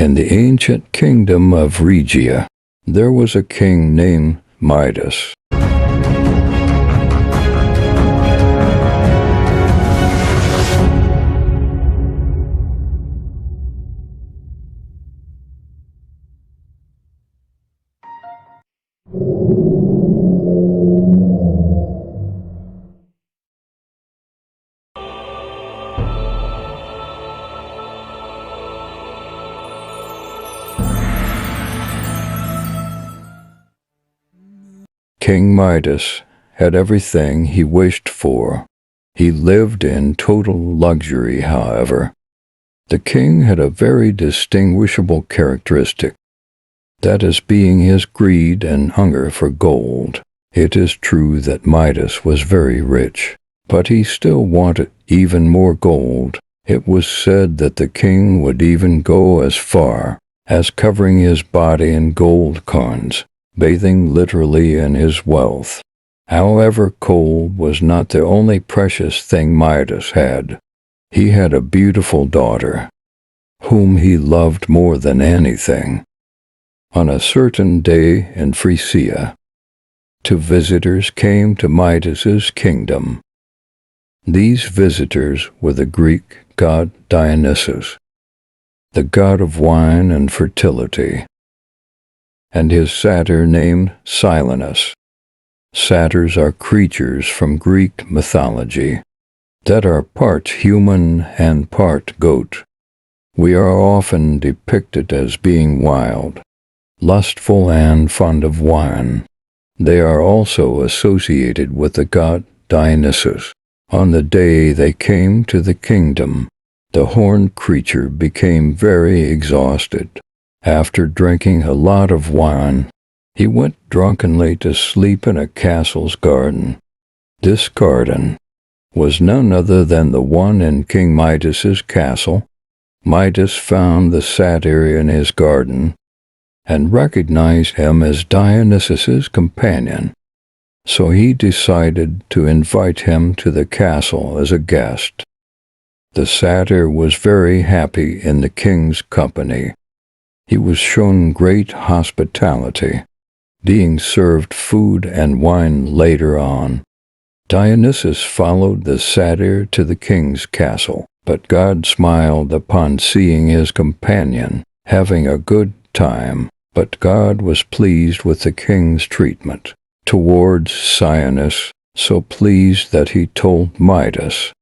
In the ancient kingdom of Regia, there was a king named Midas. King Midas had everything he wished for. He lived in total luxury, however. The king had a very distinguishable characteristic, that is being his greed and hunger for gold. It is true that Midas was very rich, but he still wanted even more gold. It was said that the king would even go as far as covering his body in gold coins, bathing literally in his wealth. However, gold was not the only precious thing Midas had. He had a beautiful daughter, whom he loved more than anything. On a certain day in Phrygia, 2 visitors came to Midas's kingdom. These visitors were the Greek god Dionysus, the god of wine and fertility, and his satyr named Silenus. Satyrs are creatures from Greek mythology that are part human and part goat. We are often depicted as being wild, lustful, and fond of wine. They are also associated with the god Dionysus. On the day they came to the kingdom, the horned creature became very exhausted. After drinking a lot of wine, he went drunkenly to sleep in a castle's garden. This garden was none other than the one in King Midas's castle. Midas found the satyr in his garden and recognized him as Dionysus's companion, so he decided to invite him to the castle as a guest. The satyr was very happy in the king's company. He was shown great hospitality, being served food and wine later on. Dionysus followed the satyr to the king's castle, but God smiled upon seeing his companion having a good time. But God was pleased with the king's treatment towards Silenus, so pleased that he told Midas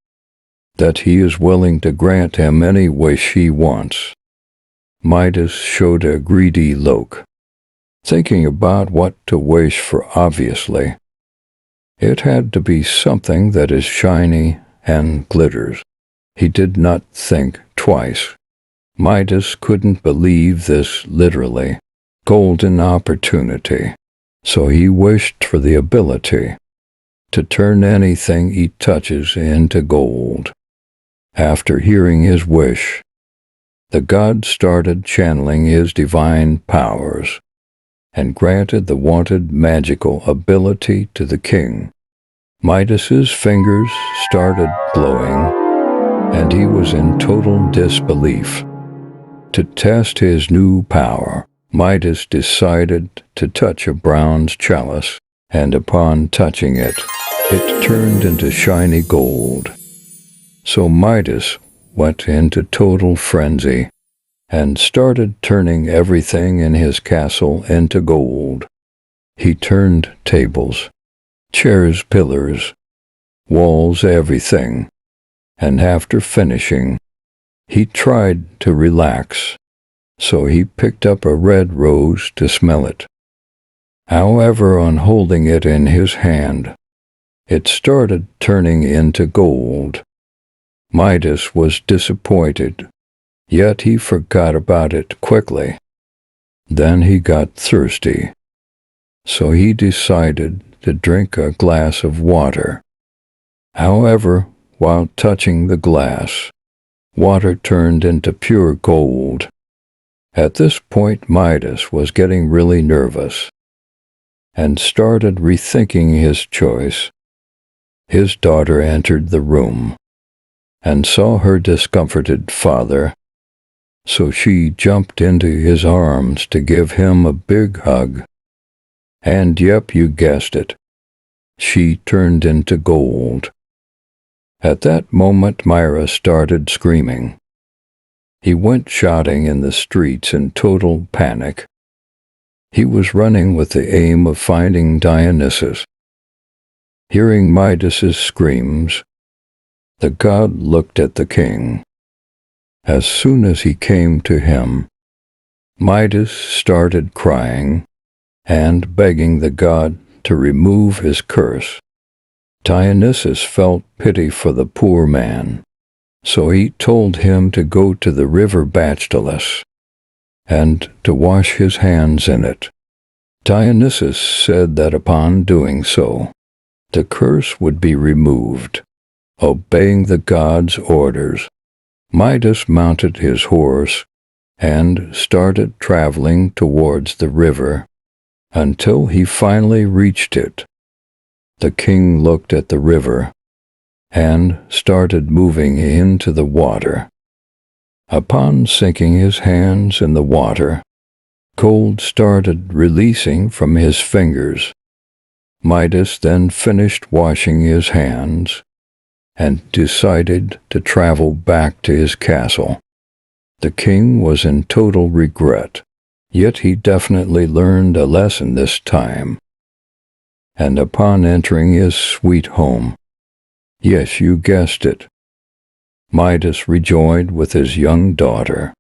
that he is willing to grant him any wish he wants. Midas showed a greedy look, thinking about what to wish for. Obviously, it had to be something that is shiny and glitters. He did not think twice. Midas couldn't believe this literally golden opportunity, so he wished for the ability to turn anything he touches into gold. After hearing his wish, the god started channeling his divine powers and granted the wanted magical ability to the king. Midas's fingers started glowing, and he was in total disbelief. To test his new power, Midas decided to touch a bronze chalice, and upon touching it, it turned into shiny gold. So Midas went into total frenzy and started turning everything in his castle into gold. He turned tables, chairs, pillars, walls, everything, and after finishing, he tried to relax, so he picked up a red rose to smell it. However, on holding it in his hand, it started turning into gold. Midas was disappointed, yet he forgot about it quickly. Then he got thirsty, so he decided to drink a glass of water. However, while touching the glass, water turned into pure gold. At this point, Midas was getting really nervous and started rethinking his choice. His daughter entered the room and saw her discomforted father so she jumped into his arms to give him a big hug. And yep, you guessed it, she turned into gold. At that moment Myra started screaming. He went shouting in the streets in total panic. He was running with the aim of finding Dionysus. Hearing Midas's screams, the god looked at the king. As soon as he came to him, Midas started crying and begging the god to remove his curse. Dionysus felt pity for the poor man, so he told him to go to the river Pactolus and to wash his hands in it. Dionysus said that upon doing so, the curse would be removed. Obeying the god's orders, Midas mounted his horse and started traveling towards the river until he finally reached it. The king looked at the river and started moving into the water. Upon sinking his hands in the water, gold started releasing from his fingers. Midas then finished washing his hands and decided to travel back to his castle. The king was in total regret, yet he definitely learned a lesson this time. And upon entering his sweet home, yes, you guessed it, Midas rejoined with his young daughter.